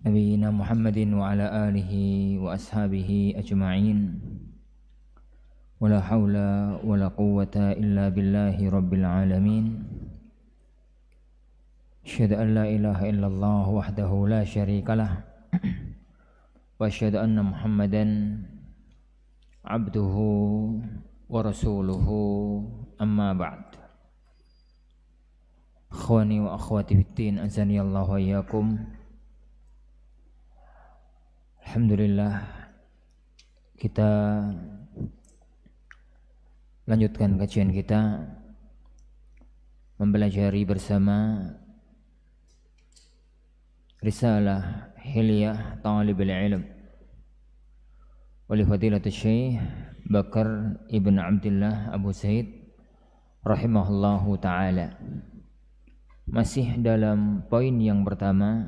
نبينا محمد وعلى آله وأصحابه أجمعين ولا حول ولا قوة إلا بالله رب العالمين أشهد أن لا إله إلا الله وحده لا شريك له وأشهد أن محمدا عبده ورسوله أما بعد. Akhwani wa akhwati fiddin, azani Allah wa iyyakum. Alhamdulillah, kita lanjutkan kajian kita mempelajari bersama Risalah Hilyah Talibul Ilm oleh Fadilatul Syekh Bakar Ibn Abdullah Abu Zaid rahimahullahu ta'ala. Masih dalam poin yang pertama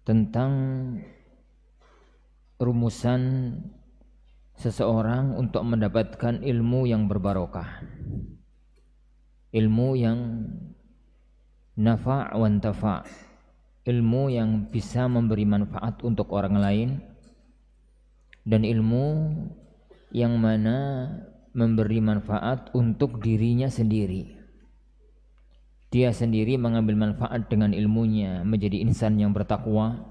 tentang rumusan seseorang untuk mendapatkan ilmu yang berbarokah, ilmu yang nafa' wa intafa', ilmu yang bisa memberi manfaat untuk orang lain, dan ilmu yang mana memberi manfaat untuk dirinya sendiri. Dia sendiri mengambil manfaat dengan ilmunya, menjadi insan yang bertakwa,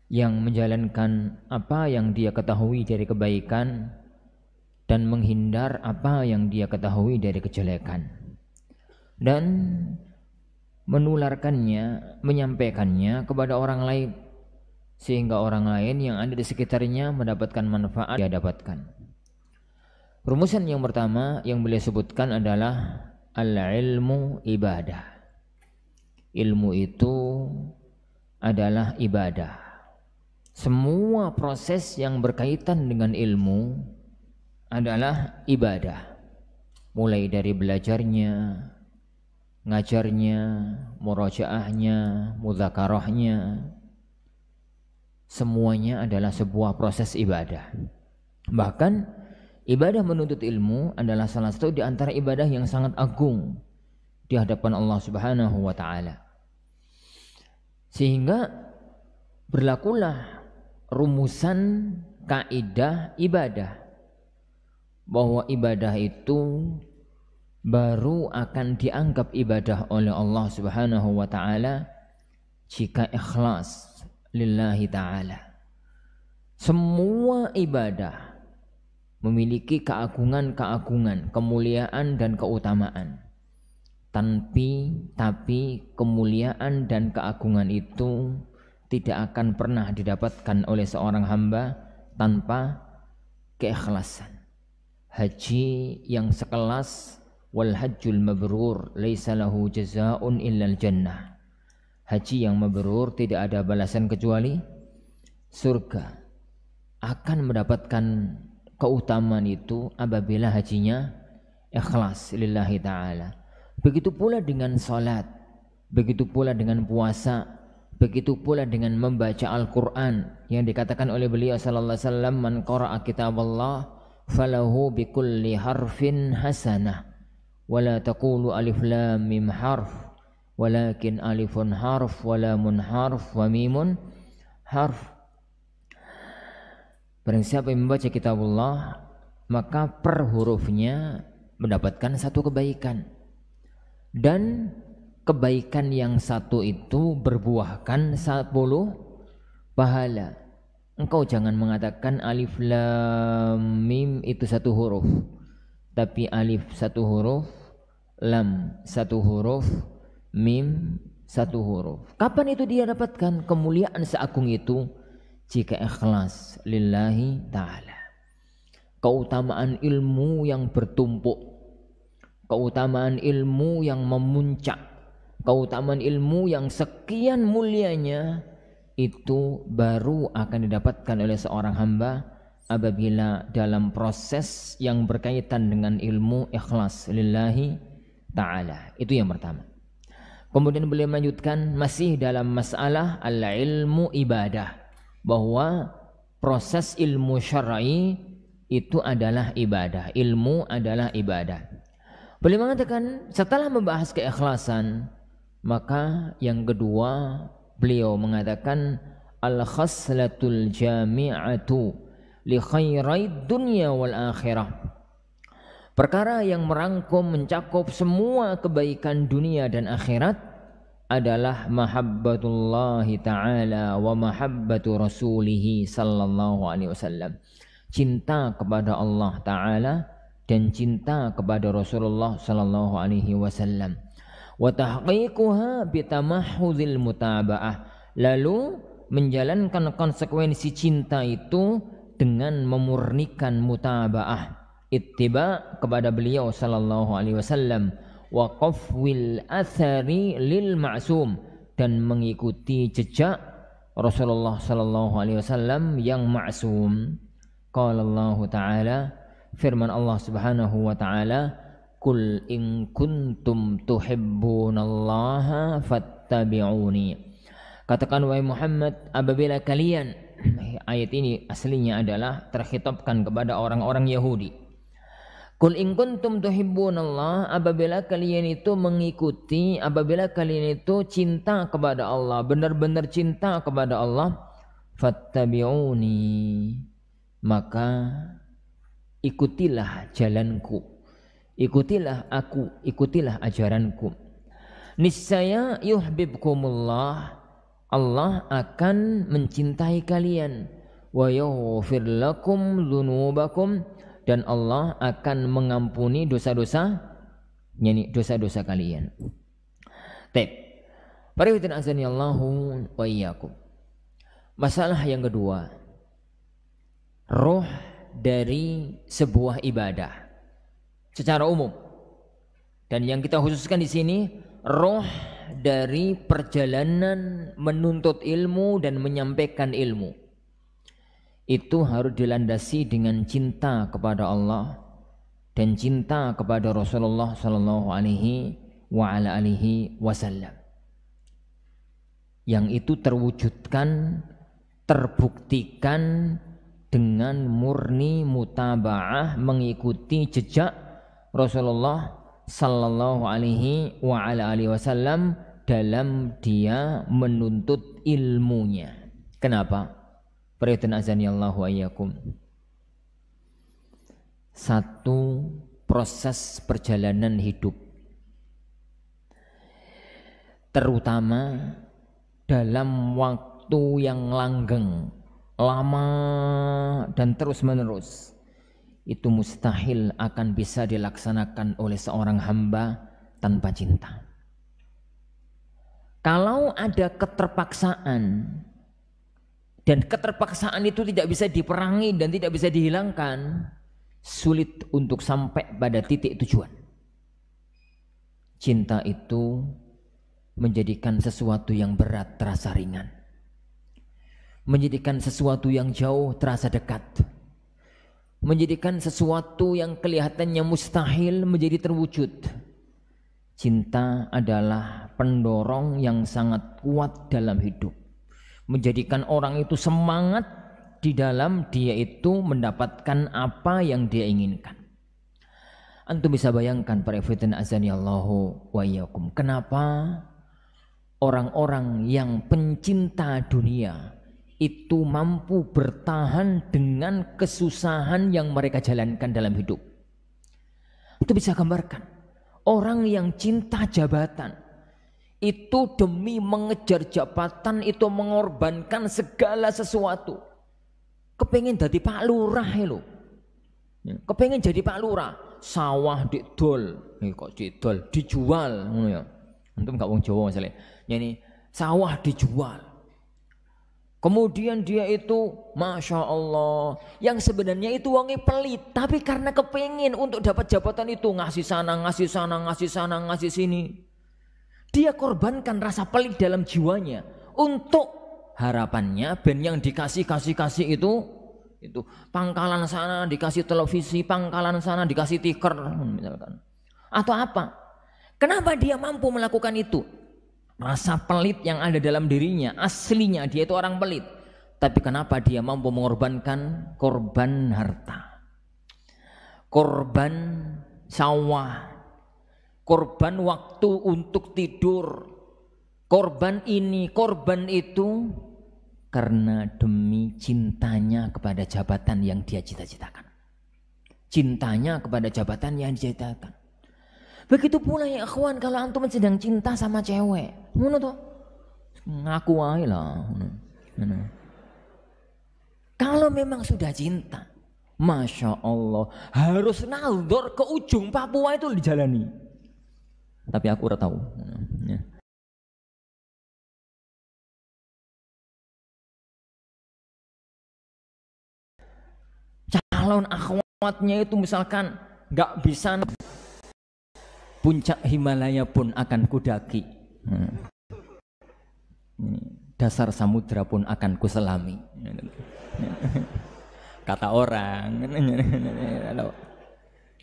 yang menjalankan apa yang dia ketahui dari kebaikan dan menghindar apa yang dia ketahui dari kejelekan, dan menularkannya, menyampaikannya kepada orang lain, sehingga orang lain yang ada di sekitarnya mendapatkan manfaat dia dapatkan. Rumusan yang pertama yang beliau sebutkan adalah al-ilmu ibadah. Ilmu itu adalah ibadah. Semua proses yang berkaitan dengan ilmu adalah ibadah. Mulai dari belajarnya, ngajarnya, murajaahnya, mudzakarahnya, semuanya adalah sebuah proses ibadah. Bahkan ibadah menuntut ilmu adalah salah satu di antara ibadah yang sangat agung di hadapan Allah Subhanahu wa ta'ala. Sehingga berlakulah rumusan kaidah ibadah, bahwa ibadah itu baru akan dianggap ibadah oleh Allah Subhanahu wa ta'ala jika ikhlas lillahi ta'ala. Semua ibadah memiliki keagungan-keagungan, kemuliaan dan keutamaan. Tapi kemuliaan dan keagungan itu tidak akan pernah didapatkan oleh seorang hamba tanpa keikhlasan. Haji yang sekelas wal hajjul mabrur laisa lahu jazaa'un illal jannah. Haji yang mabrur tidak ada balasan kecuali surga. Akan mendapatkan keutamaan itu apabila hajinya ikhlas lillahi ta'ala. Begitu pula dengan salat, begitu pula dengan puasa, begitu pula dengan membaca Al-Quran, yang dikatakan oleh beliau sallallahu alaihi wasallam, man qara'a kitaballah falahu bikulli harfin hasanah wala taqulu alif lam mim harf walakin alifun harf wa lamun harf wa mimun harf. Barang siapa yang membaca kitabullah, maka per hurufnya mendapatkan satu kebaikan, dan kebaikan yang satu itu berbuahkan 10 pahala. Engkau jangan mengatakan alif lam mim itu satu huruf, tapi alif satu huruf, lam satu huruf, mim satu huruf. Kapan itu dia dapatkan kemuliaan seagung itu? Jika ikhlas lillahi ta'ala. Keutamaan ilmu yang bertumpuk, keutamaan ilmu yang memuncak, keutamaan ilmu yang sekian mulianya, itu baru akan didapatkan oleh seorang hamba apabila dalam proses yang berkaitan dengan ilmu ikhlas lillahi ta'ala. Itu yang pertama. Kemudian beliau melanjutkan masih dalam masalah al-ilmu ibadah, bahwa proses ilmu syar'i itu adalah ibadah, ilmu adalah ibadah. Beliau mengatakan setelah membahas keikhlasan, maka yang kedua Beliau mengatakan al-khaslatul jami'atu li khairid dunya wal akhirah. Perkara yang merangkum mencakup semua kebaikan dunia dan akhirat adalah mahabbatullahi ta'ala wa mahabbatu rasulihi sallallahu alaihi wasallam. Cinta kepada Allah Ta'ala dan cinta kepada Rasulullah sallallahu alaihi wasallam. Wa tahqiquha bi tamahhudil mutaba'ah. Lalu menjalankan konsekuensi cinta itu dengan memurnikan mutaba'ah, ittiba kepada beliau sallallahu alaihi wasallam, wa qafwil athari lil ma'sum, dan mengikuti jejak Rasulullah sallallahu alaihi wasallam yang ma'sum. Qala Allah Ta'ala, firman Allah Subhanahu wa Ta'ala, kul in kuntum tuhibbunallaha fattabi'uni. Katakan wahai Muhammad, apabila kalian, ayat ini aslinya adalah terkhitabkan kepada orang-orang Yahudi. Kul in kuntum tuhibbunallah, apabila kalian itu mengikuti, apabila kalian itu cinta kepada Allah, benar-benar cinta kepada Allah, fattabi'uni, maka ikutilah jalanku, ikutilah aku, ikutilah ajaranku. Niscaya yuhibbukumullah, Allah akan mencintai kalian, wa yaghfir lakum dzunubakum, dan Allah akan mengampuni dosa-dosa, yakni dosa-dosa kalian. Baik. Para hadirin azanillahu wa iyyakum. Masalah yang kedua, roh dari sebuah ibadah secara umum. Dan yang kita khususkan di sini, roh dari perjalanan menuntut ilmu dan menyampaikan ilmu. Itu harus dilandasi dengan cinta kepada Allah dan cinta kepada Rasulullah sallallahu alaihi wa ala alihi wasallam. Yang itu terwujudkan, terbuktikan dengan murni mutaba'ah, mengikuti jejak Rasulullah sallallahu alaihi wa ala alihi wasallam dalam dia menuntut ilmunya. Kenapa? Perhatian azani Allahu ayyakum. Satu, proses perjalanan hidup, terutama dalam waktu yang langgeng, lama dan terus menerus, itu mustahil akan bisa dilaksanakan oleh seorang hamba tanpa cinta. Kalau ada keterpaksaan, dan keterpaksaan itu tidak bisa diperangi dan tidak bisa dihilangkan, sulit untuk sampai pada titik tujuan. Cinta itu menjadikan sesuatu yang berat terasa ringan, menjadikan sesuatu yang jauh terasa dekat, menjadikan sesuatu yang kelihatannya mustahil menjadi terwujud. Cinta adalah pendorong yang sangat kuat dalam hidup, menjadikan orang itu semangat di dalam dia itu mendapatkan apa yang dia inginkan. Antum bisa bayangkan para ikhwan azani Allahu wa iyyakum, kenapa orang-orang yang pencinta dunia itu mampu bertahan dengan kesusahan yang mereka jalankan dalam hidup. Itu bisa gambarkan orang yang cinta jabatan itu demi mengejar jabatan itu mengorbankan segala sesuatu. Kepengen jadi Pak Lurah lo, kepengen jadi Pak Lurah, sawah didol, kok didol, dijual, ya. Antum gak wong Jawa misalnya, yani sawah dijual. Kemudian dia itu, masya Allah, yang sebenarnya itu wongnya pelit, tapi karena kepengen untuk dapat jabatan itu ngasih sana, ngasih sana, ngasih sana, ngasih sini. Dia korbankan rasa pelit dalam jiwanya untuk harapannya ben yang dikasih itu pangkalan sana dikasih televisi, pangkalan sana dikasih tiker misalkan. Atau apa? Kenapa dia mampu melakukan itu? Rasa pelit yang ada dalam dirinya, aslinya dia itu orang pelit. Tapi kenapa dia mampu mengorbankan korban harta, korban sawah, korban waktu untuk tidur, korban ini, korban itu, karena demi cintanya kepada jabatan yang dia cita-citakan. Cintanya kepada jabatan yang diciptakan. Begitu pula ya ikhwan, kalau antum sedang cinta sama cewek, ngono toh, ngaku aja lah. Kalau memang sudah cinta, Masya Allah, harus naldor ke ujung Papua itu dijalani. Tapi aku udah tahu. Calon akhwatnya itu misalkan nggak bisa, puncak Himalaya pun akan kudaki, dasar samudra pun akan kuselami, kata orang.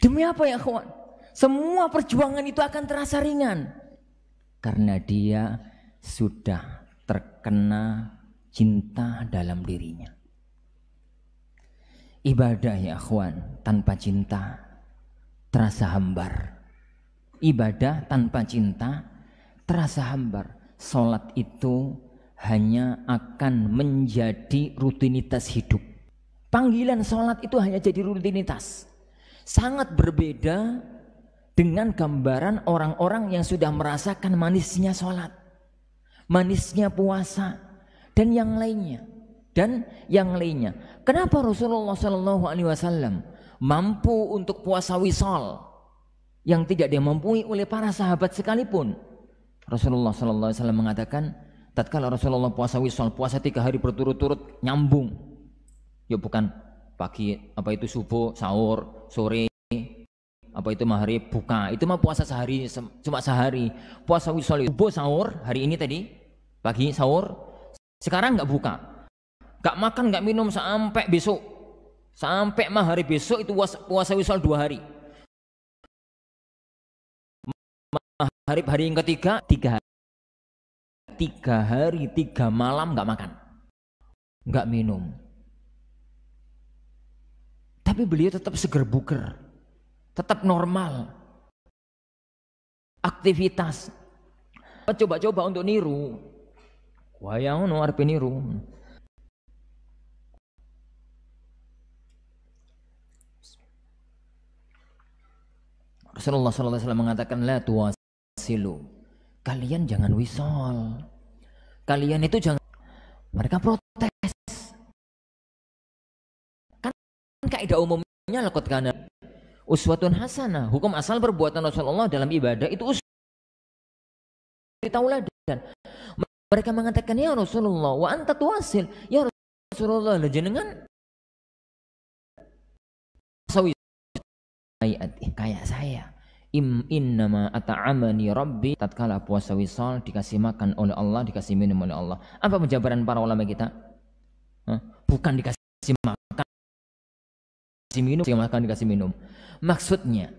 Demi apa ya kawan? Semua perjuangan itu akan terasa ringan karena dia sudah terkena cinta dalam dirinya. Ibadah ya akhwan tanpa cinta terasa hambar. Ibadah tanpa cinta terasa hambar. Salat itu hanya akan menjadi rutinitas hidup. Panggilan salat itu hanya jadi rutinitas. Sangat berbeda dengan gambaran orang-orang yang sudah merasakan manisnya salat, manisnya puasa, dan yang lainnya. Kenapa Rasulullah Shallallahu Alaihi Wasallam mampu untuk puasa wisal yang tidak dimampui oleh para sahabat sekalipun? Rasulullah Shallallahu Alaihi Wasallam mengatakan, tatkala Rasulullah puasa wisal, puasa 3 hari berturut-turut nyambung, ya bukan pagi apa itu subuh, sahur, sore, apa itu maghrib, buka, itu mah puasa sehari, cuma sehari. Puasa wisal subuh, sahur, hari ini tadi pagi sahur, sekarang nggak buka. Gak makan, gak minum sampai besok. Sampai maghrib besok itu puasa wisal 2 hari. Maghrib hari yang ketiga, 3 hari. 3 hari, 3 malam gak makan. Gak minum. Tapi beliau tetap seger buger. Tetap normal. Aktivitas. Coba-coba untuk niru. Wayang no arep niru. Rasulullah SAW mengatakan, la tuwasilu, kalian jangan wisol, kalian itu jangan. Mereka protes. Kan kaidah umumnya laqad kana uswatun hasanah, hukum asal perbuatan Rasulullah dalam ibadah itu tauladan. Mereka mengatakan, ya Rasulullah, wa anta tuwasil, ya Rasulullah, jenengan kayak saya. Innama ata'amani rabbi, tatkala puasa wisal dikasih makan oleh Allah, dikasih minum oleh Allah. Apa penjabaran para ulama kita? Bukan dikasih makan, dikasih minum, dikasih makan, dikasih minum. Maksudnya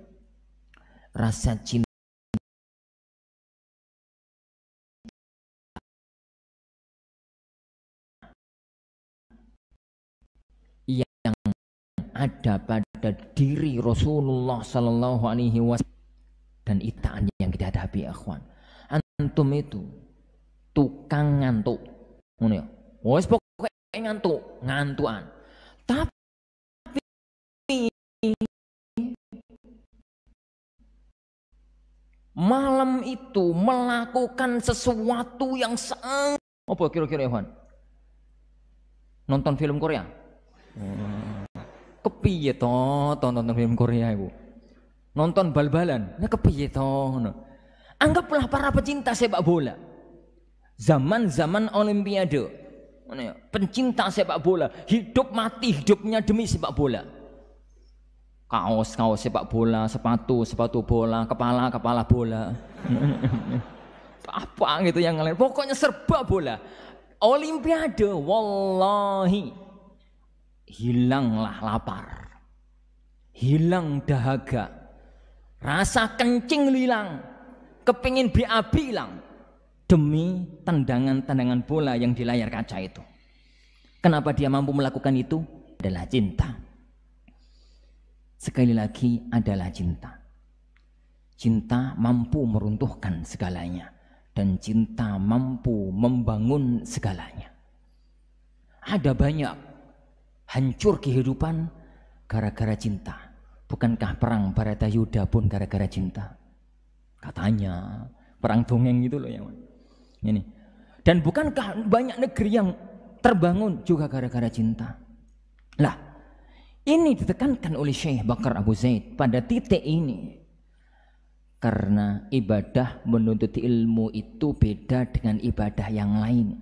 rasa cinta yang ada pada diri Rasulullah Sallallahu Alaihi Wasallam dan itaan yang kita hadapi, akhwan. Antum itu tukang ngantuk, ngono ya. Wes pokoke ngantukan. Tapi malam itu melakukan sesuatu yang sangat, apa kira-kira, Ikhwan? Nonton film Korea? Kepiye toh nonton film Korea iku? Nonton bal-balan, nah kepiye toh? Anggaplah para pecinta sepak bola, zaman-zaman Olimpiade, pencinta sepak bola, hidup mati hidupnya demi sepak bola. Kaos sepak bola, sepatu bola, kepala bola. Apa gitu yang lain, pokoknya serba bola. Olimpiade, wallahi hilanglah lapar, hilang dahaga, rasa kencing hilang, kepingin BAB hilang demi tendangan-tendangan bola yang di layar kaca itu. Kenapa dia mampu melakukan itu? Adalah cinta. Sekali lagi adalah cinta. Cinta mampu meruntuhkan segalanya. Dan cinta mampu membangun segalanya. Ada banyak hancur kehidupan gara-gara cinta. Bukankah perang Baratayuda pun gara-gara cinta? Katanya perang dongeng gitu loh ya. Ini. Dan bukankah banyak negeri yang terbangun juga gara-gara cinta? Lah, ini ditekankan oleh Syekh Bakar Abu Zaid pada titik ini. Karena ibadah menuntut ilmu itu beda dengan ibadah yang lain.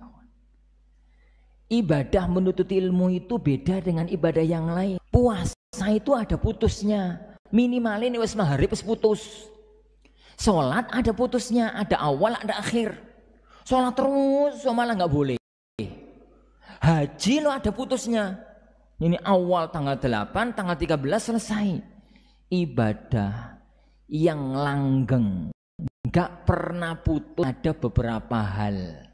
Ibadah menuntut ilmu itu beda dengan ibadah yang lain. Puasa itu ada putusnya. Minimalin wis maghrib wis putus. Sholat ada putusnya, ada awal ada akhir. Sholat terus malah nggak boleh. Haji lo ada putusnya. Ini awal tanggal 8, tanggal 13 selesai. Ibadah yang langgeng, nggak pernah putus. Ada beberapa hal.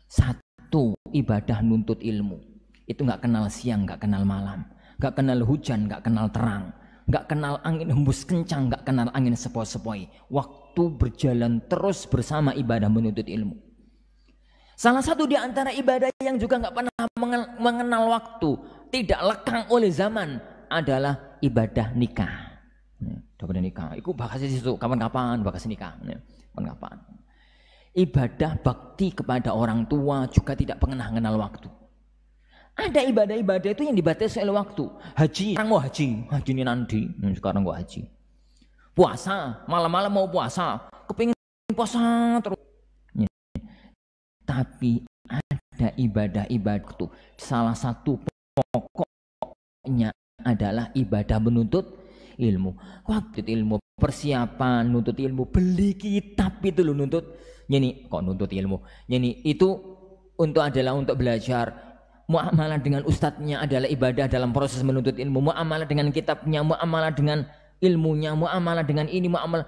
Satu, ibadah nuntut ilmu. Itu nggak kenal siang, nggak kenal malam, nggak kenal hujan, nggak kenal terang, nggak kenal angin hembus kencang, nggak kenal angin sepoi-sepoi. Waktu berjalan terus bersama ibadah menuntut ilmu. Salah satu di antara ibadah yang juga nggak pernah mengenal waktu, tidak lekang oleh zaman, adalah ibadah nikah. Ibadah nikah, itu bahas itu kapan-kapan bahas nikah, kapan-kapan. Ibadah bakti kepada orang tua juga tidak pernah mengenal waktu. Ada ibadah-ibadah itu yang dibatasi oleh waktu. Haji, sekarang mau haji ini nanti, sekarang mau haji. Puasa, malam-malam mau puasa, kepingin puasa terus. Tapi ada ibadah-ibadah itu. Salah satu pokoknya adalah ibadah menuntut ilmu. Waktu ilmu, persiapan nuntut ilmu, beli kitab itu loh nuntut. Ini kok nuntut ilmu? Ini itu adalah untuk belajar. Muamalah dengan ustadznya adalah ibadah dalam proses menuntut ilmu. Muamalah dengan kitabnya, muamalah dengan ilmunya, muamalah dengan ini, muamalah.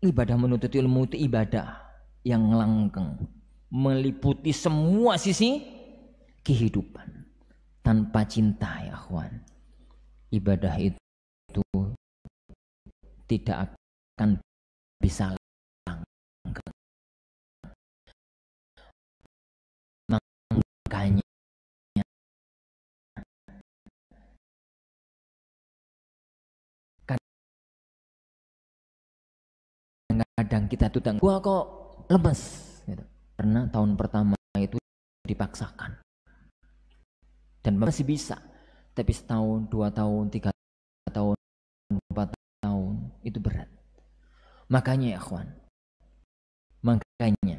Ibadah menuntut ilmu itu ibadah yang langgeng, meliputi semua sisi kehidupan. Tanpa cinta ya akhwan, ibadah itu tidak akan bisa langgeng. Makanya kadang-kadang kita tuh gua kok lemes gitu. Karena tahun pertama itu dipaksakan dan masih bisa, tapi setahun, 2 tahun, 3 tahun, 4 tahun itu berat. Makanya ya akhwan, makanya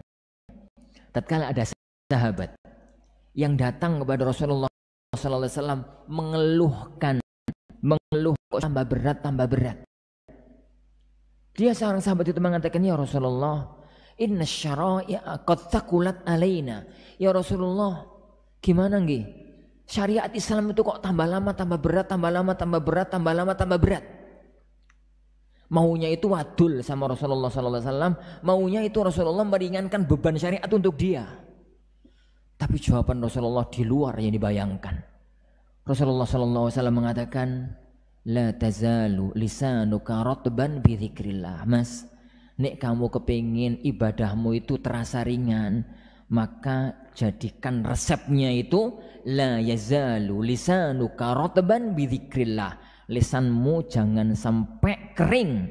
tatkala ada sahabat yang datang kepada Rasulullah SAW mengeluh kok tambah berat. Dia seorang sahabat itu mengatakan, ya Rasulullah, inna syara'i'a qad thaqulat alaina. Ya Rasulullah, gimana nggih? Syariat Islam itu kok tambah lama tambah berat, tambah lama tambah berat, tambah lama tambah berat. Maunya itu wadul sama Rasulullah SAW. Maunya itu Rasulullah meringankan beban syariat untuk dia. Tapi jawaban Rasulullah di luar yang dibayangkan. Rasulullah SAW mengatakan, la tazalu lisanuka ratban bi dzikrillah. Mas, nek kamu kepingin ibadahmu itu terasa ringan, maka jadikan resepnya itu la yazalu lisanuka ratban bi dzikrillah. Lisanmu jangan sampai kering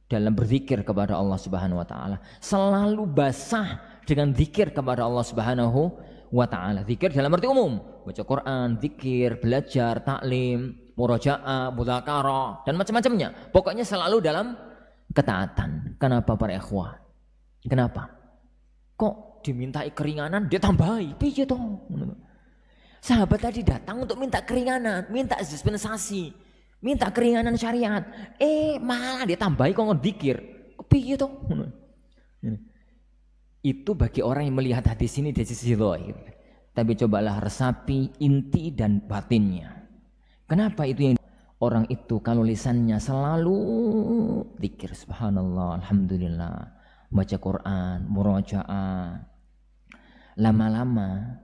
dalam berzikir kepada Allah Subhanahu wa taala. Selalu basah dengan zikir kepada Allah Subhanahu wa taala. Zikir dalam arti umum, baca Quran, zikir, belajar, taklim, murajaah, mudzakarah dan macam-macamnya. Pokoknya selalu dalam ketaatan. Kenapa para ikhwah? Kenapa? Kok dimintai keringanan dia tambahi? Piye toh? Sahabat tadi datang untuk minta keringanan, minta dispensasi, minta keringanan syariat. Malah dia tambahi kok ngedzikir. Piye toh? Itu bagi orang yang melihat hadis ini dari sisi zahir. Tapi cobalah resapi inti dan batinnya. Kenapa itu yang orang itu kalau lisannya selalu zikir, subhanallah, alhamdulillah, baca Quran, murajaah, lama-lama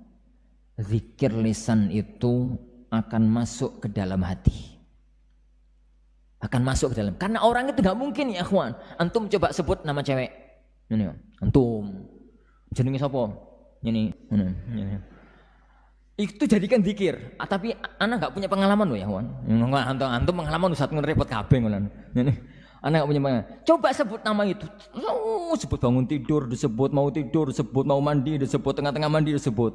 zikir lisan itu akan masuk ke dalam hati. Akan masuk ke dalam. Karena orang itu gak mungkin ya akhwan. Antum coba sebut nama cewek. Ini antum Jenenge sapa? Ini. Itu jadikan zikir. Tapi anak enggak punya pengalaman loh ya, Wan. Antum pengalaman Ustaz repot kabeh ngono. Anak enggak punya pengalaman. Coba sebut nama itu. Sebut bangun tidur, disebut mau tidur, disebut mau mandi, disebut tengah-tengah mandi, disebut.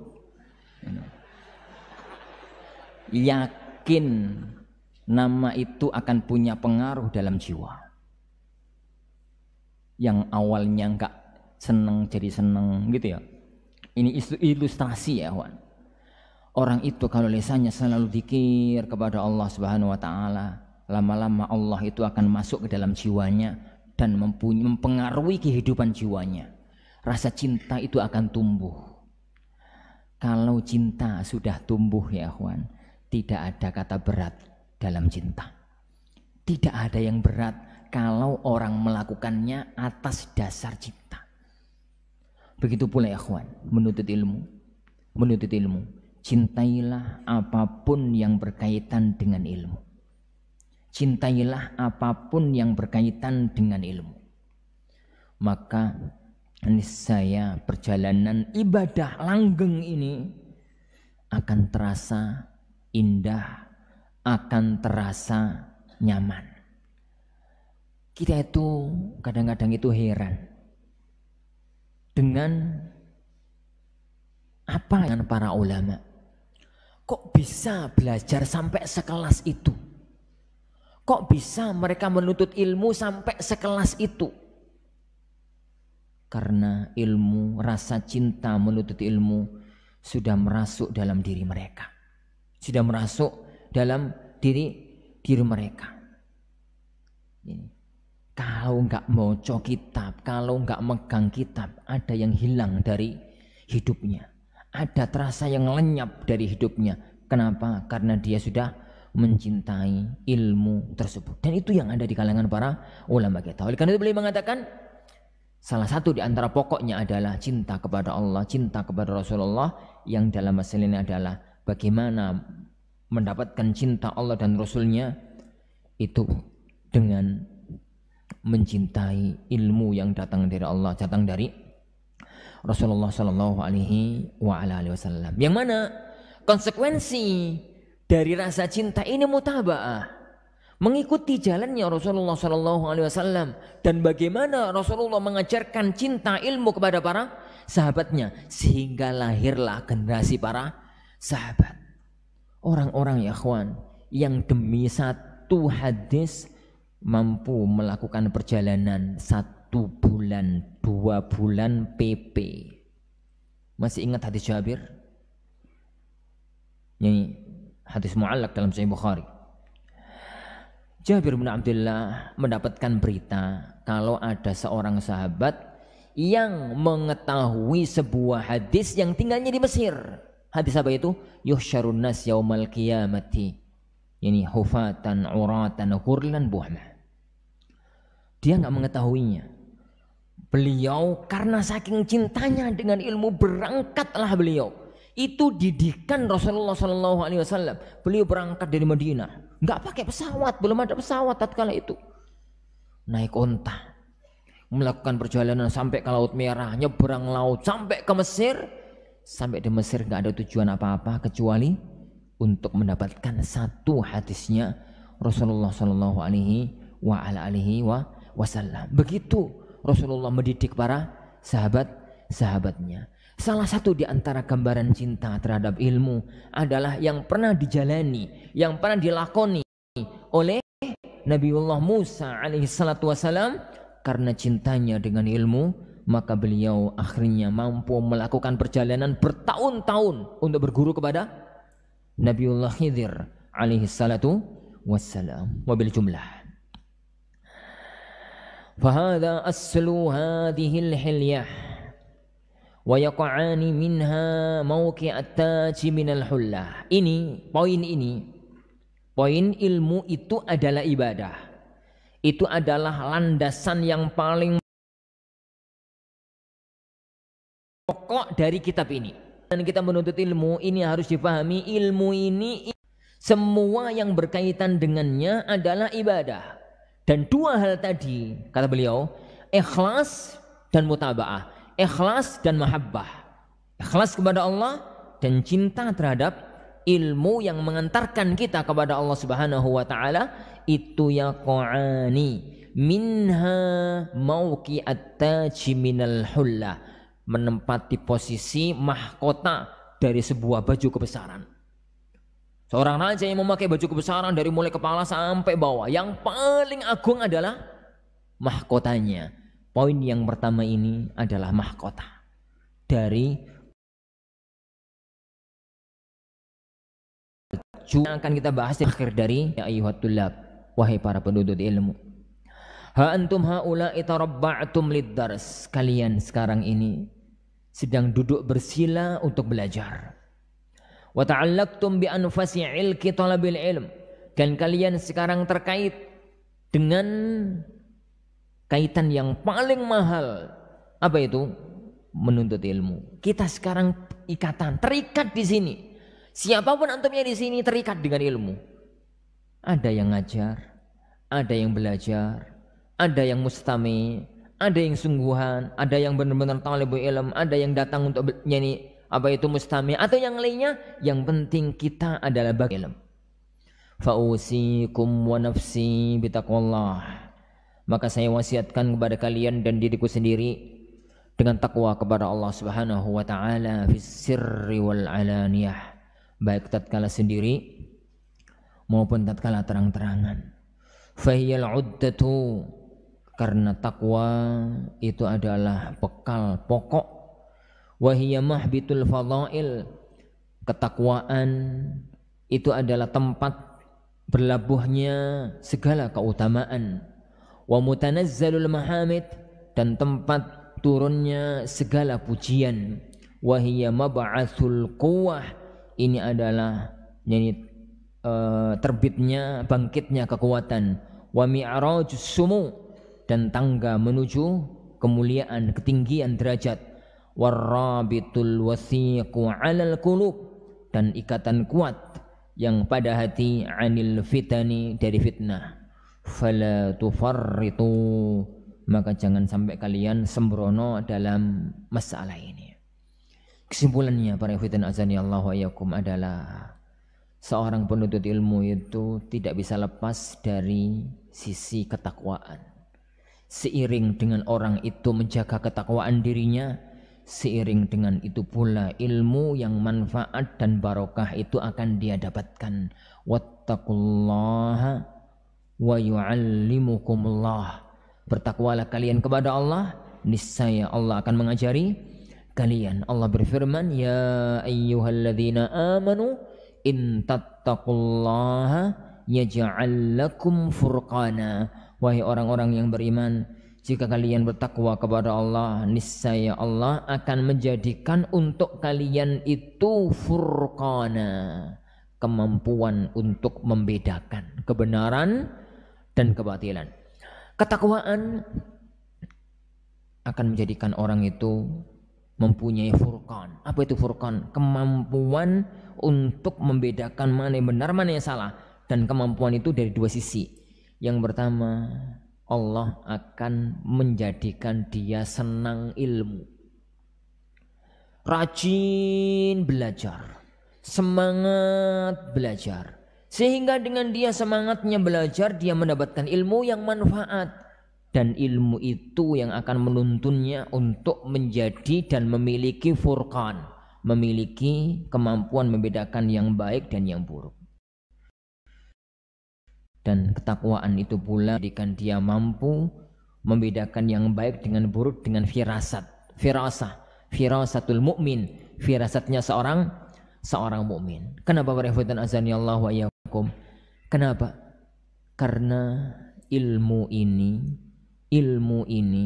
Yakin nama itu akan punya pengaruh dalam jiwa. Yang awalnya enggak seneng jadi seneng gitu ya. Ini ilustrasi ya, Wan. Orang itu kalau lisannya selalu zikir kepada Allah Subhanahu wa taala, lama-lama Allah itu akan masuk ke dalam jiwanya dan mempengaruhi kehidupan jiwanya. Rasa cinta itu akan tumbuh. Kalau cinta sudah tumbuh ya, Wan, tidak ada kata berat dalam cinta. Tidak ada yang berat kalau orang melakukannya atas dasar cinta. Begitu pula ya, Wan, menuntut ilmu. Cintailah apapun yang berkaitan dengan ilmu. Cintailah apapun yang berkaitan dengan ilmu. Maka niscaya perjalanan ibadah langgeng ini akan terasa indah, akan terasa nyaman. Kita itu kadang-kadang itu heran dengan apa yang para ulama. Kok bisa belajar sampai sekelas itu? Kok bisa mereka menuntut ilmu sampai sekelas itu? Karena ilmu, rasa cinta menuntut ilmu sudah merasuk dalam diri mereka. Sudah merasuk dalam diri mereka. Ini. Kalau enggak baca kitab, kalau enggak megang kitab, ada yang hilang dari hidupnya. Ada terasa yang lenyap dari hidupnya. Kenapa? Karena dia sudah mencintai ilmu tersebut. Dan itu yang ada di kalangan para ulama kita. Oleh karena itu beliau mengatakan, salah satu di antara pokoknya adalah cinta kepada Allah, cinta kepada Rasulullah, yang dalam masalah ini adalah bagaimana mendapatkan cinta Allah dan Rasulnya itu dengan mencintai ilmu yang datang dari Allah, datang dari Rasulullah Sallallahu Alaihi Wasallam. Yang mana konsekuensi dari rasa cinta ini mutaba'ah, mengikuti jalannya Rasulullah Sallallahu Alaihi Wasallam, dan bagaimana Rasulullah mengajarkan cinta ilmu kepada para sahabatnya, sehingga lahirlah generasi para sahabat. Orang-orang ya ikhwan yang demi satu hadis mampu melakukan perjalanan 1 bulan, 2 bulan PP. Masih ingat hadis Jabir? Ini hadis mu'allaq dalam Sahih Bukhari. Jabir bin Abdullah mendapatkan berita kalau ada seorang sahabat yang mengetahui sebuah hadis yang tinggalnya di Mesir. Hadis apa itu? Yuhsyarun nas yaumal qiyamati. Ini hufatan, uratan, hurlan, buhma. Dia enggak mengetahuinya. Beliau karena saking cintanya dengan ilmu, berangkatlah beliau. Itu didikan Rasulullah Sallallahu Alaihi Wasallam. Beliau berangkat dari Madinah, enggak pakai pesawat, belum ada pesawat tatkala itu. Naik onta, melakukan perjalanan sampai ke Laut Merah, nyeberang laut sampai ke Mesir. Sampai di Mesir enggak ada tujuan apa-apa kecuali untuk mendapatkan satu hadisnya Rasulullah Sallallahu Alaihi Wasallam. Begitu Rasulullah mendidik para sahabat-sahabatnya. Salah satu di antara gambaran cinta terhadap ilmu adalah yang pernah dijalani, yang pernah dilakoni oleh Nabiullah Musa alaihi salatu wasalam. Karena cintanya dengan ilmu, maka beliau akhirnya mampu melakukan perjalanan bertahun-tahun untuk berguru kepada Nabiullah Khidir alaihi salatu wassalam. Wabil jumlah. فهذا أصل هذه الحلية ويقعان منها موقع التاج من الحلة. Poin ilmu itu adalah ibadah. Itu adalah landasan yang paling pokok dari kitab ini. Dan kita menuntut ilmu ini harus dipahami, ilmu ini semua yang berkaitan dengannya adalah ibadah. Dan 2 hal tadi, kata beliau, ikhlas dan mutaba'ah. ikhlas dan mahabbah. Ikhlas kepada Allah dan cinta terhadap ilmu yang mengantarkan kita kepada Allah Subhanahu wa taala itu yaqa'ani minha mauqi'at taji minal hulla, menempati posisi mahkota dari sebuah baju kebesaran. Seorang raja yang memakai baju kebesaran dari mulai kepala sampai bawah, yang paling agung adalah mahkotanya. Poin yang pertama ini adalah mahkota dari yang akan kita bahas di akhir dari ya ayyuhat tullab, wahai para penuntut ilmu. Ha antum haula'i tarabba'tum lid-dars, kalian sekarang ini sedang duduk bersila untuk belajar. Wa ta'allaqtum bi anfasi ilki talabil ilm, dan kalian sekarang terkait dengan kaitan yang paling mahal. Apa itu? Menuntut ilmu. Kita sekarang ikatan, terikat di sini. Siapapun antumnya di sini terikat dengan ilmu. Ada yang ngajar, ada yang belajar, ada yang mustami, ada yang sungguhan, ada yang benar-benar talibul ilm, ada yang datang untuk nyanyi apa itu mustami, atau yang lainnya. Yang penting kita adalah bagi ilm. Fa'usikum wa nafsi bitaqwallah, maka saya wasiatkan kepada kalian dan diriku sendiri dengan takwa kepada Allah Subhanahu wa taala fis sirri wal alaniyah, baik tatkala sendiri maupun tatkala terang-terangan. Fahiyal uddatu, karena takwa itu adalah bekal pokok. Wahiyya mahbitul fadail, ketakwaan itu adalah tempat berlabuhnya segala keutamaan. Wa mutanazzalul mahamid, dan tempat turunnya segala pujian. Wa hiya mab'atsul quwwah, ini adalah terbitnya, bangkitnya kekuatan. Wa mi'rajus sumu, dan tangga menuju kemuliaan, ketinggian derajat. Warrabitul wathiqu 'alal qulub, dan ikatan kuat yang pada hati, anil fitani, dari fitnah. Fala tufarritu, maka jangan sampai kalian sembrono dalam masalah ini. Kesimpulannya para ikhwan azani Allah wa iyyakum adalah seorang penuntut ilmu itu tidak bisa lepas dari sisi ketakwaan. Seiring dengan orang itu menjaga ketakwaan dirinya, seiring dengan itu pula ilmu yang manfaat dan barokah itu akan dia dapatkan. Wattaqullaha wa yu'allimukumullah, bertakwalah kalian kepada Allah, niscaya Allah akan mengajari kalian. Allah berfirman, ya ayyuhalladzina amanu in tattaqullaha yaj'al lakum furqana, wahai orang-orang yang beriman, jika kalian bertakwa kepada Allah, niscaya Allah akan menjadikan untuk kalian itu furqana, kemampuan untuk membedakan kebenaran dan kebatilan. Ketakwaan akan menjadikan orang itu mempunyai furqan. Apa itu furqan? Kemampuan untuk membedakan mana yang benar, mana yang salah. Dan kemampuan itu dari dua sisi. Yang pertama, Allah akan menjadikan dia senang ilmu, rajin belajar, semangat belajar. Sehingga dengan dia semangatnya belajar, dia mendapatkan ilmu yang manfaat. Dan ilmu itu yang akan menuntunnya untuk menjadi dan memiliki furqan, memiliki kemampuan membedakan yang baik dan yang buruk. Dan ketakwaan itu pula jadikan dia mampu membedakan yang baik dengan buruk dengan firasat, firasatul mukmin, firasatnya seorang mukmin. Kenapa para ikhwan azani Allah wa iyyakum? Kenapa? Karena ilmu ini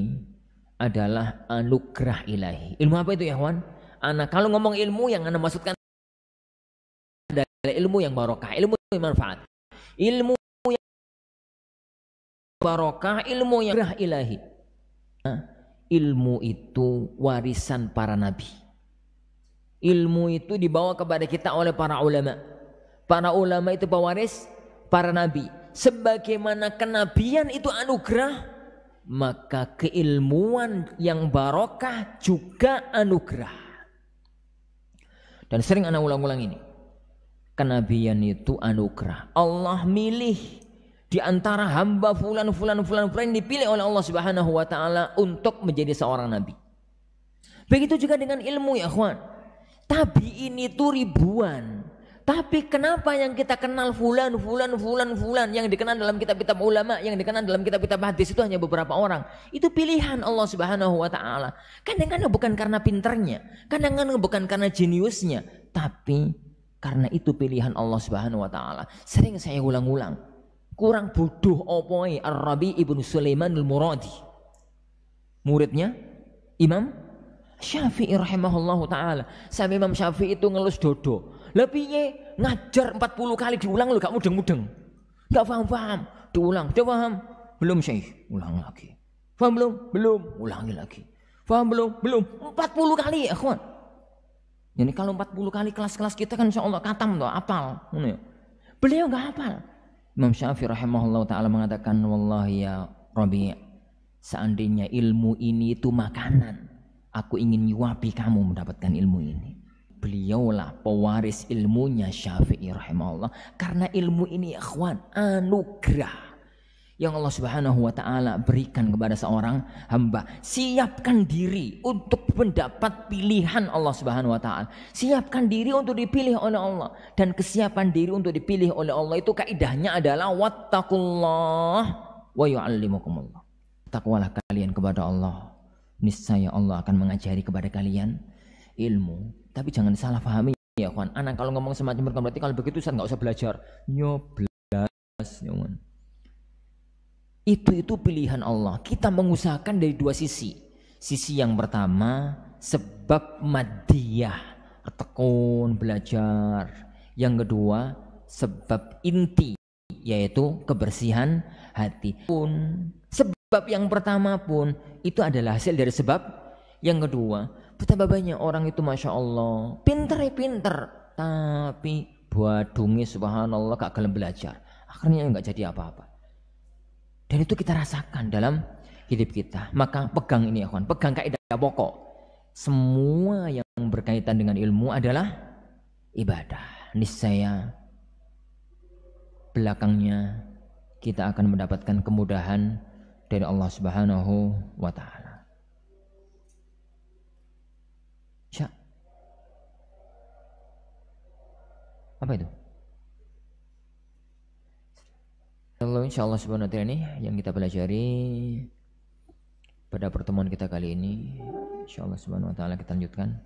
adalah anugerah ilahi. Ilmu apa itu ya kawan? Anak kalau ngomong ilmu yang Anda maksudkan adalah ilmu yang barokah, ilmu yang manfaat, ilmu yang barokah, ilmu yang anugerah ilahi. Ilmu itu warisan para nabi. Ilmu itu dibawa kepada kita oleh para ulama. Para ulama itu pewaris para nabi. Sebagaimana kenabian itu anugerah, maka keilmuan yang barokah juga anugerah. Dan sering anak ulang-ulang ini, kenabian itu anugerah. Allah milih di antara hamba fulan dipilih oleh Allah Subhanahu wa taala untuk menjadi seorang nabi. Begitu juga dengan ilmu ya ikhwan. Tabi'in itu ribuan. Tapi kenapa yang kita kenal fulan yang dikenal dalam kitab-kitab ulama, yang dikenal dalam kitab-kitab hadis itu hanya beberapa orang? Itu pilihan Allah Subhanahu wa taala. Kadang-kadang bukan karena pinternya, kadang-kadang bukan karena jeniusnya, tapi karena itu pilihan Allah Subhanahu wa taala. Sering saya ulang-ulang, kurang bodoh opoi Ar-Rabi ibn Sulaiman al-Muradi, muridnya Imam Syafi'i rahimahullahu ta'ala. Sampai Imam Syafi'i itu ngelus dodo. Lebih ngajar 40 kali diulang lu gak mudeng-mudeng. Gak paham-paham. Diulang, dia paham. Belum Syekh, ulang lagi. Paham belum? Belum, ulangi lagi. Paham belum? Belum. 40 kali ya kawan. Jadi kalau 40 kali kelas-kelas kita kan insyaallah katam tuh, apal. Beliau gak hafal. Imam Syafi'i rahimahullahu ta'ala mengatakan, wallahi ya Rabi', seandainya ilmu ini itu makanan, aku ingin nyuapi kamu mendapatkan ilmu ini. Beliaulah pewaris ilmunya Syafi'i rahimahullah. Karena ilmu ini ikhwan anugerah yang Allah Subhanahu wa taala berikan kepada seorang hamba. Siapkan diri untuk mendapat pilihan Allah Subhanahu wa taala. Siapkan diri untuk dipilih oleh Allah, dan kesiapan diri untuk dipilih oleh Allah itu kaidahnya adalah wattaqullah wa yu'allimukumullah. Takwalah kalian kepada Allah, niscaya Allah akan mengajari kepada kalian ilmu. Tapi jangan salah pahami ya kawan. Anak kalau ngomong semacam itu berarti kalau begitu Ustaz nggak usah belajar. Nyoblas ya kawan. Itu pilihan Allah. Kita mengusahakan dari dua sisi. Sisi yang pertama sebab madiyah, tekun belajar. Yang kedua sebab inti, yaitu kebersihan hati. Sebab yang pertama pun itu adalah hasil dari sebab yang kedua. Betapa banyak orang itu masya Allah pinter, tapi badungi subhanallah gak gelem belajar, akhirnya nggak jadi apa-apa. Dan itu kita rasakan dalam hidup kita. Maka pegang ini ya kawan, pegang kaidah pokok. Semua yang berkaitan dengan ilmu adalah ibadah. Niscaya belakangnya kita akan mendapatkan kemudahan dari Allah Subhanahu wa taala. Apa itu? Insyaallah subhanahu wa ta'ala ini yang kita pelajari pada pertemuan kita kali ini. Insyaallah subhanahu wa ta'ala kita lanjutkan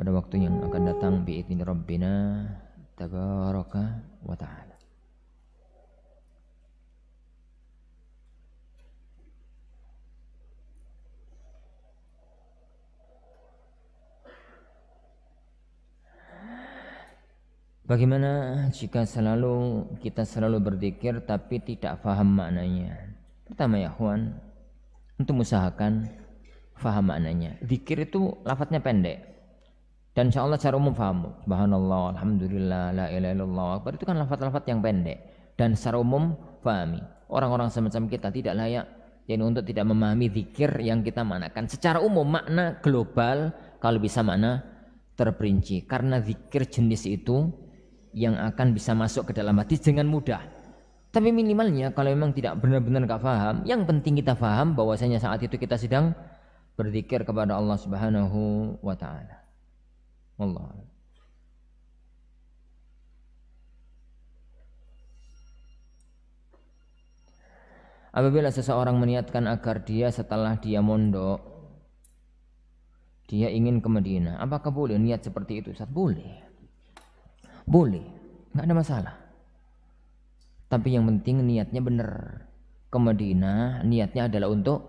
pada waktu yang akan datang bi'izni rabbina tabaraka wa ta'ala. Bagaimana jika kita selalu berzikir tapi tidak faham maknanya? Pertama ya kawan, untuk usahakan faham maknanya. Zikir itu lafadznya pendek, dan insya Allah secara umum faham. Subhanallah, alhamdulillah, la ilaha illallah akbar, itu kan lafadz-lafadz yang pendek dan secara umum fahami. Orang-orang semacam kita tidak layak jadi untuk tidak memahami zikir yang kita maknakan secara umum, makna global, kalau bisa makna terperinci. Karena zikir jenis itu yang akan bisa masuk ke dalam hati dengan mudah. Tapi minimalnya kalau memang tidak benar-benar gak paham, yang penting kita paham bahwasanya saat itu kita sedang berzikir kepada Allah Subhanahu wa taala. Allah. Apabila seseorang meniatkan agar dia setelah dia mondok, dia ingin ke Madinah, apakah boleh niat seperti itu? Ustaz, boleh. Boleh, nggak ada masalah. Tapi yang penting niatnya benar. Ke Madinah niatnya adalah untuk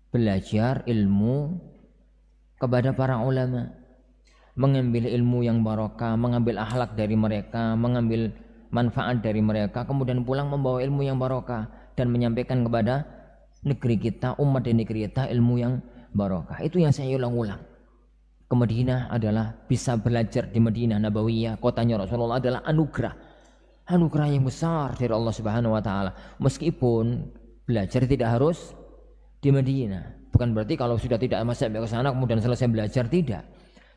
belajar ilmu kepada para ulama, mengambil ilmu yang barokah, mengambil akhlak dari mereka, mengambil manfaat dari mereka, kemudian pulang membawa ilmu yang barokah dan menyampaikan kepada negeri kita, umat di negeri kita ilmu yang barokah. Itu yang saya ulang-ulang. Ke Madinah adalah bisa belajar di Madinah Nabawiyah, kotanya Rasulullah, adalah anugerah yang besar dari Allah Subhanahu wa taala. Meskipun Belajar tidak harus di Madinah. Bukan berarti kalau sudah tidak masuk ke sana kemudian selesai belajar, tidak.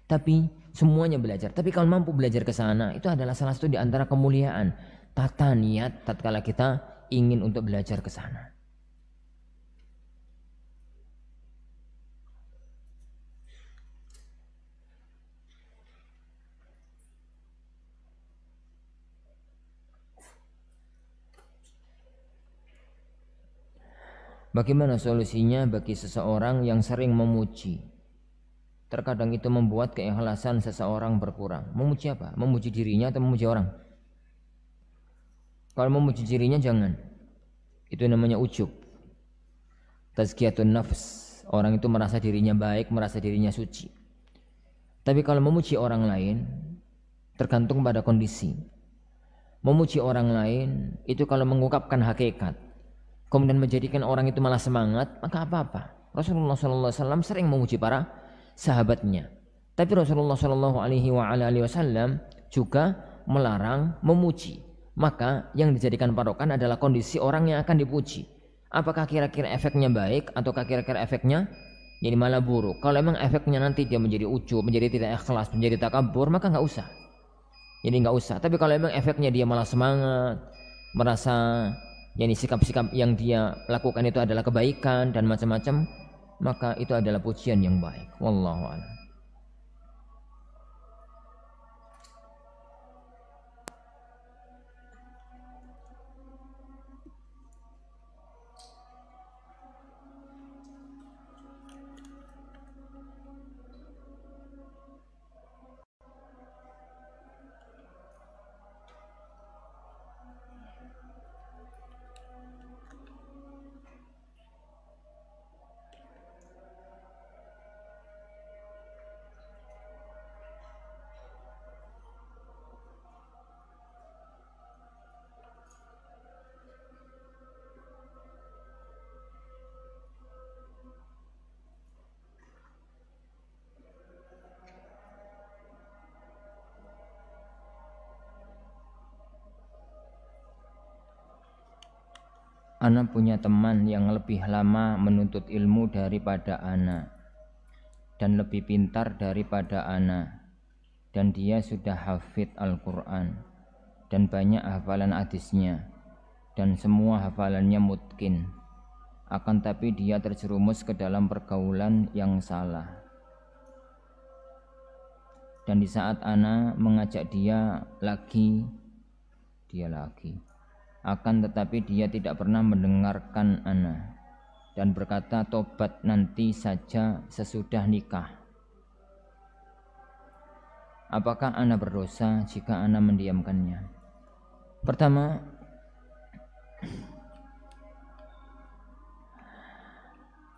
Tapi semuanya belajar. Tapi kalau mampu belajar ke sana, itu adalah salah satu di antara kemuliaan. Tata niat tatkala kita ingin untuk belajar ke sana. Bagaimana solusinya bagi seseorang yang sering memuji? Terkadang itu membuat keikhlasan seseorang berkurang. Memuji apa? Memuji dirinya atau memuji orang? Kalau memuji dirinya jangan. Itu namanya ujub. Tazkiyatun nafs. Orang itu merasa dirinya baik, merasa dirinya suci. Tapi kalau memuji orang lain, tergantung pada kondisi. Memuji orang lain itu kalau mengungkapkan hakikat, kemudian menjadikan orang itu malah semangat, maka apa-apa. Rasulullah SAW sering memuji para sahabatnya. Tapi Rasulullah SAW juga melarang memuji. Maka yang dijadikan patokan adalah kondisi orang yang akan dipuji. Apakah kira-kira efeknya baik ataukah kira-kira efeknya jadi malah buruk. Kalau memang efeknya nanti dia menjadi ujub, menjadi tidak ikhlas, menjadi takabur, maka nggak usah. Jadi nggak usah. Tapi kalau memang efeknya dia malah semangat, merasa yakni sikap-sikap yang dia lakukan itu adalah kebaikan dan macam-macam, maka itu adalah pujian yang baik. Wallahu a'lam. Ana punya teman yang lebih lama menuntut ilmu daripada Ana dan lebih pintar daripada Ana, dan dia sudah hafid Al-Quran dan banyak hafalan hadisnya dan semua hafalannya mutkin. Akan tapi dia terjerumus ke dalam pergaulan yang salah. Dan di saat Ana mengajak dia lagi, akan tetapi dia tidak pernah mendengarkan Ana dan berkata tobat nanti saja sesudah nikah. Apakah Ana berdosa jika Ana mendiamkannya? Pertama,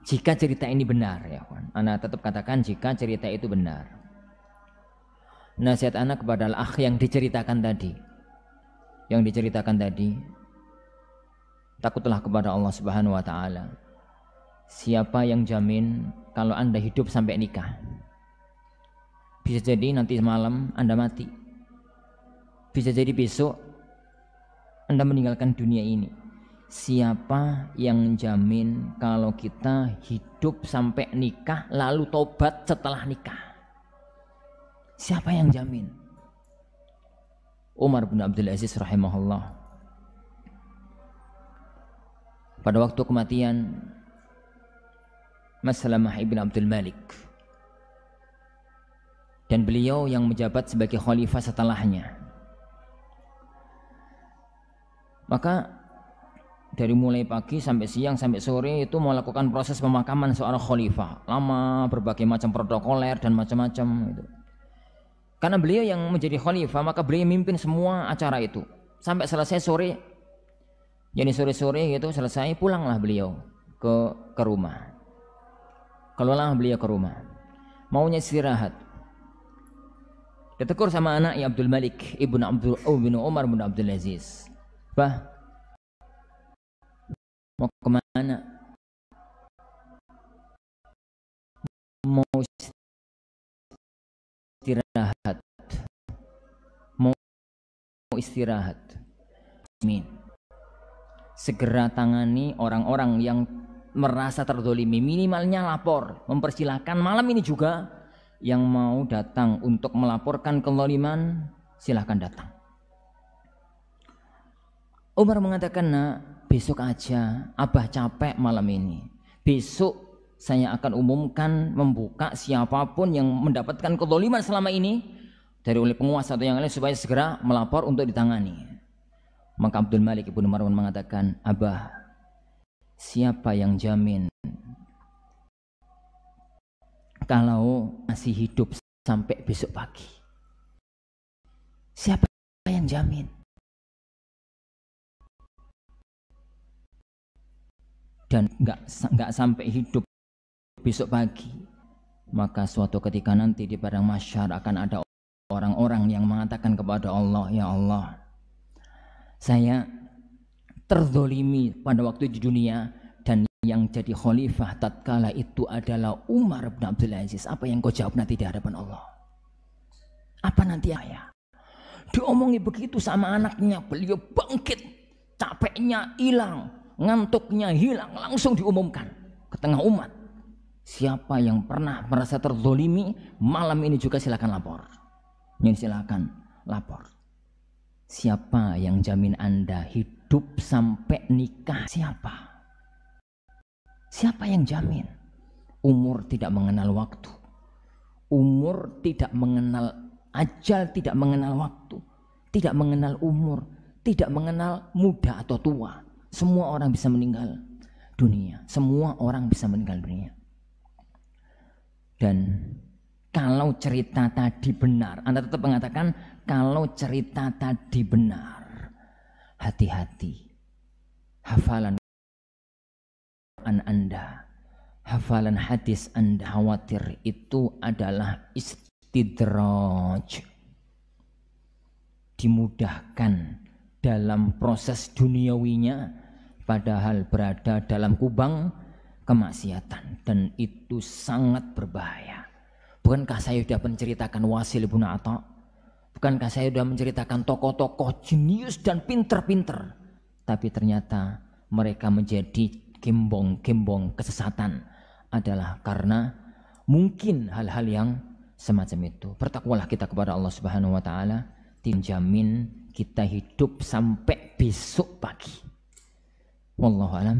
jika cerita ini benar, ya kawan, Ana tetap katakan jika cerita itu benar. Nasihat Ana kepada al-akh yang diceritakan tadi, takutlah kepada Allah Subhanahu wa taala. Siapa yang jamin kalau Anda hidup sampai nikah? Bisa jadi nanti malam Anda mati. Bisa jadi besok Anda meninggalkan dunia ini. Siapa yang jamin kalau kita hidup sampai nikah lalu tobat setelah nikah? Siapa yang jamin? Umar bin Abdul Aziz rahimahullah, pada waktu kematian Maslamah ibn Abdul Malik, dan beliau yang menjabat sebagai khalifah setelahnya, maka dari mulai pagi sampai siang sampai sore itu melakukan proses pemakaman seorang khalifah, lama, berbagai macam protokoler dan macam-macam itu. Karena beliau yang menjadi khalifah, maka beliau memimpin semua acara itu sampai selesai sore. Jadi sore-sore gitu selesai, pulanglah beliau ke rumah. Keluarlah beliau ke rumah, maunya istirahat. Ditegur sama anaknya Abdul Malik ibnu Umar bin Abdul Aziz. Bah, mau kemana? Mau istirahat. Mau istirahat. Amin. segera tangani orang-orang yang merasa terzolimi, minimalnya lapor. Mempersilahkan malam ini juga yang mau datang untuk melaporkan kezaliman, silahkan datang. Umar mengatakan, "Nak, besok aja, Abah capek malam ini. Besok saya akan umumkan, membuka siapapun yang mendapatkan kezaliman selama ini dari oleh penguasa atau yang lain supaya segera melapor untuk ditangani." Maka Abdul Malik ibnu Marwan mengatakan, "Abah, siapa yang jamin kalau masih hidup sampai besok pagi? Siapa yang jamin?" Dan nggak sampai hidup besok pagi, maka suatu ketika nanti di padang mahsyar akan ada orang-orang yang mengatakan kepada Allah, "Ya Allah, saya terzolimi pada waktu di dunia dan yang jadi khalifah tatkala itu adalah Umar bin Abdul Aziz. Apa yang kau jawab nanti di hadapan Allah? Apa nanti ayah?" Diomongi begitu sama anaknya, beliau bangkit, capeknya hilang, ngantuknya hilang, langsung diumumkan ke tengah umat. Siapa yang pernah merasa terzolimi malam ini juga silakan lapor. Silakan lapor. Siapa yang jamin Anda hidup sampai nikah? Siapa? Siapa yang jamin? Umur tidak mengenal waktu. Umur tidak mengenal ajal, tidak mengenal waktu, tidak mengenal umur, tidak mengenal muda atau tua. Semua orang bisa meninggal dunia. Semua orang bisa meninggal dunia. Dan kalau cerita tadi benar, Anda tetap mengatakan kalau cerita tadi benar, hati-hati. Hafalan Anda, hafalan hadis Anda khawatir itu adalah istidraj. Dimudahkan dalam proses duniawinya, padahal berada dalam kubang kemaksiatan, dan itu sangat berbahaya. Bukankah saya sudah menceritakan Wasil bin Atha? Bukankah saya sudah menceritakan tokoh-tokoh jenius dan pinter-pinter? Tapi ternyata mereka menjadi gembong-gembong kesesatan adalah karena mungkin hal-hal yang semacam itu. Bertakwalah kita kepada Allah Subhanahu wa taala, dijamin kita hidup sampai besok pagi. Wallahu alam.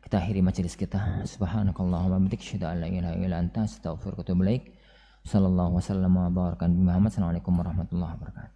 Kita akhiri majelis kita. Subhanakallahumma wa bihamdika asyhadu an la ilaha illa anta astaghfiruka wa atubu ilaik. Sallallahu wasallam wa baraka Muhammad. Assalamualaikum warahmatullahi wabarakatuh.